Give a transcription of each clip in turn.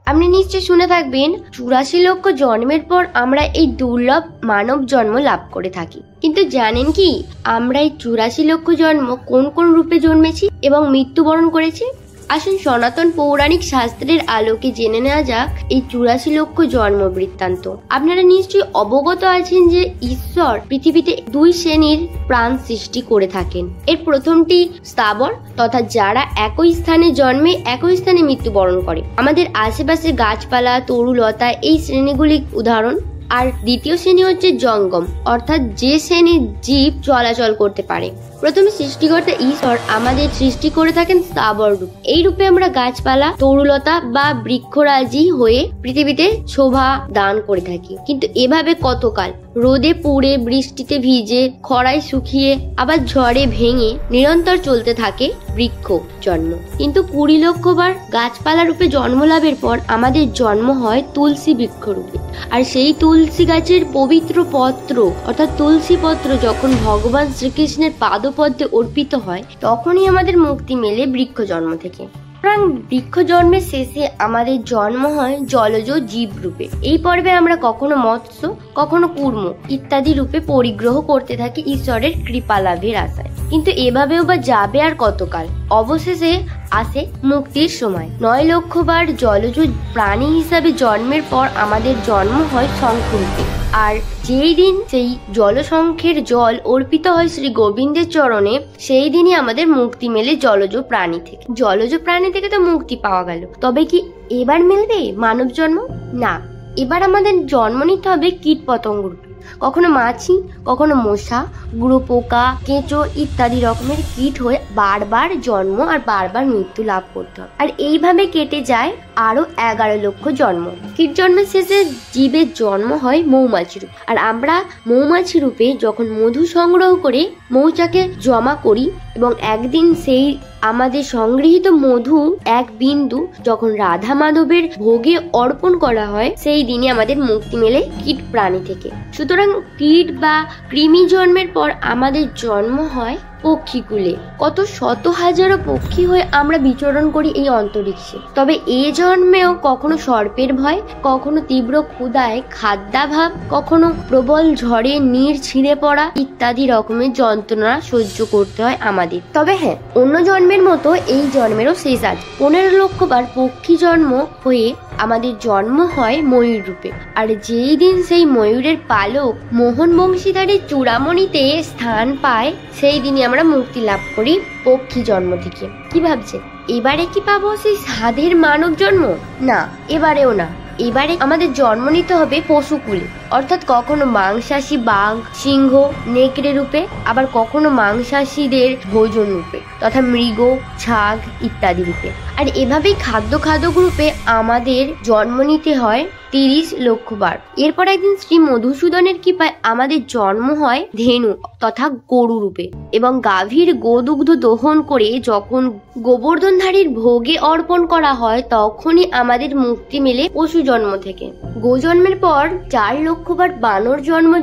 আপনি নিশ্চয় শুনে থাকবেন 84 লক্ষ জন্মের পর আমরা এই দুর্লভ মানব জন্ম লাভ করে থাকি। কিন্তু জানেন কি আমরা এই 84 লক্ষ জন্ম কোন কোন রূপে জন্মেছি এবং মৃত্যুবরণ করেছি? আসুন সনাতন পৌরাণিক শাস্ত্রের আলোকে জেনে নেওয়া যাক এই 84 লক্ষ জন্ম বৃত্তান্ত। আপনারা নিশ্চয়ই অবগত আছেন যে ঈশ্বর পৃথিবীতে 2 শ্রেণীর প্রাণ সৃষ্টি করে থাকেন। এর প্রথমটি স্থাবর, তথা যারা একই স্থানে জন্মে একই স্থানে মৃত্যুবরণ করে। আমাদের আশেপাশে গাছপালা, তরুলতা এই শ্রেণীগুলি উদাহরণ। আর দ্বিতীয় শ্রেণী হচ্ছে জঙ্গম, অর্থাৎ যে শ্রেণীর জীব চলাচল করতে পারে। প্রথমে সৃষ্টিকর্তা ঈশ্বর আমাদের সৃষ্টি করে থাকেন স্থাবর রূপ। এই রূপে আমরা গাছপালা, তরুলতা বা বৃক্ষরাজি হয়ে পৃথিবীতে শোভা দান করে থাকি। কিন্তু এভাবে কতকাল রোদে পুড়ে, বৃষ্টিতে ভিজে, খরায় শুকিয়ে, আবার ঝড়ে ভেঙে নিরন্তর চলতে থাকে বৃক্ষ জন্ম। কিন্তু 20 লক্ষ বার গাছপালা রূপে জন্ম লাভের পর আমাদের জন্ম হয় তুলসী বৃক্ষ রূপে। আর সেই তুলসী গাছের পবিত্র পত্র অর্থাৎ তুলসী পত্র যখন ভগবান শ্রীকৃষ্ণের পাদপদ্মে অর্পিত হয় তখনই আমাদের মুক্তি মেলে বৃক্ষ জন্ম থেকে। বৃক্ষ জন্মের শেষে আমাদের জন্ম হয় জলজ জীব রূপে। এই পর্বে আমরা কখনো মৎস্য, কখনো কুর্ম ইত্যাদি রূপে পরিগ্রহ করতে থাকি ঈশ্বরের কৃপা লাভের আশায়। কিন্তু এভাবেও বা যাবে আর কতকাল? অবশেষে আসে মুক্তির সময়। 9 লক্ষ বার জলজ প্রাণী হিসাবে জন্মের পর আমাদের জন্ম হয় শঙ্খ রূপে। আর যেই দিন সেই জলশঙ্খের জল অর্পিত হয় শ্রী গোবিন্দের চরণে, সেই দিনই আমাদের মুক্তি মেলে জলজ প্রাণী থেকে। জলজ প্রাণী থেকে তো মুক্তি পাওয়া গেল, তবে কি এবার মিলবে মানব জন্ম? না, এবার আমাদের জন্ম নিতে হবে কীট পতঙ্গ রূপে। কখনো মাছি, কখনো মশা, গুঁড়ো পোকা, কেঁচো ইত্যাদি রকমের কীট হয়ে বারবার জন্ম আর বারবার মৃত্যু লাভ করতে হবে। আর এইভাবে কেটে যায় আরো 11 লক্ষ জন্ম। কীট জন্মের শেষে জীবের জন্ম হয় মৌমাছি রূপে। আর আমরা মৌমাছি রূপে যখন মধু সংগ্রহ করে মৌচাকে জমা করি এবং একদিন সেই আমাদের সংগৃহীত মধু এক বিন্দু যখন রাধা মাধবের ভোগে অর্পণ করা হয়, সেই দিনে আমাদের মুক্তি মেলে কীট প্রাণী থেকে। সুতরাং কীট বা কৃমি জন্মের পর আমাদের জন্ম হয় পক্ষীকুলে। কত শত হাজারো পক্ষী হয়ে আমরা বিচরণ করি এই অন্তরিক্ষে। তবে এ জন্মেও কখনো সর্পের ভয়, কখনো তীব্র ক্ষুধায় খাদ্যাভাব, কখনো প্রবল ঝড়ে নীড় ছিঁড়ে পড়া ইত্যাদি রকমের যন্ত্রণা সহ্য করতে হয় আমাদের। তবে হ্যাঁ, অন্য জন্মের মতো এই জন্মেরও শেষ আছে। 15 লক্ষ বার পক্ষী জন্ম হয়ে আমাদের জন্ম হয় ময়ূর রূপে। আর যেই দিন সেই ময়ূরের পালক মোহন বংশীধারী চূড়ামণিতে স্থান পায়, সেই দিনই আমরা মুক্তি লাভ করি পক্ষী জন্ম থেকে। কি ভাবছেন এবারে কি পাবো সেই সাধের মানব জন্ম? না, এবারেও না। এবারে আমাদের জন্ম নিতে হবে পশুকুলে, অর্থাৎ কখনো মাংসাশী বাঘ, সিংহ, নেকড়ে রূপে, আবার কখনো মাংসাশীদের ভোজন রূপে তথা মৃগ, ছাগ ইত্যাদি রূপে। আর এভাবেই খাদ্য গ্রুপে আমাদের জন্ম নিতে হয় 30 লক্ষ বার। এরপর একদিন শ্রী মধুসূদনের কৃপায় আমাদের জন্ম হয় ধেনু তথা গরু রূপে এবং গাভীর গোদুগ্ধ দহন করে যখন গোবর্ধনধারীর ভোগে অর্পণ করা হয় তখনই আমাদের মুক্তি মেলে পশু জন্ম থেকে। গোজন্মের পর 4 লক্ষ বার বানর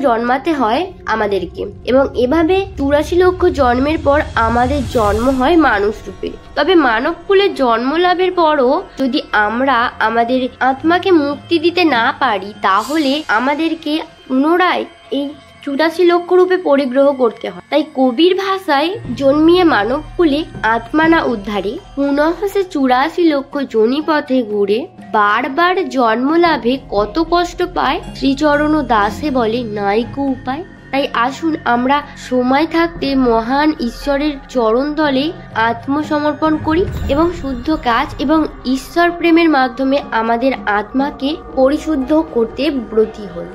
জন্মাতে হয় আমাদেরকে এবং এভাবে 84 লক্ষ জন্মের পর আমাদের জন্ম হয় মানুষ রূপে। তবে মানব কুলে জন্ম লাভের পরও যদি আমরা আমাদের আত্মাকে মুক্তি দিতে না পারি, তাহলে আমাদেরকে পুনরায় এই 84 লক্ষ রূপে পরিগ্রহ করতে হয়। তাই কবির ভাষায় জন্মিয়ে মানব কুলে আত্মা না উদ্ধারে পুনঃ সে 84 লক্ষ জনি পথে ঘুরে বারবার জন্ম লাভে কত কষ্ট পায়, শ্রীচরণ দাসে বলে নাইকো উপায়। তাই আসুন আমরা সময় থাকতে মহান ঈশ্বরের চরণ তলে আত্মসমর্পণ করি এবং শুদ্ধ কাজ এবং ঈশ্বর প্রেমের মাধ্যমে আমাদের আত্মাকে পরিশুদ্ধ করতে ব্রতী হই।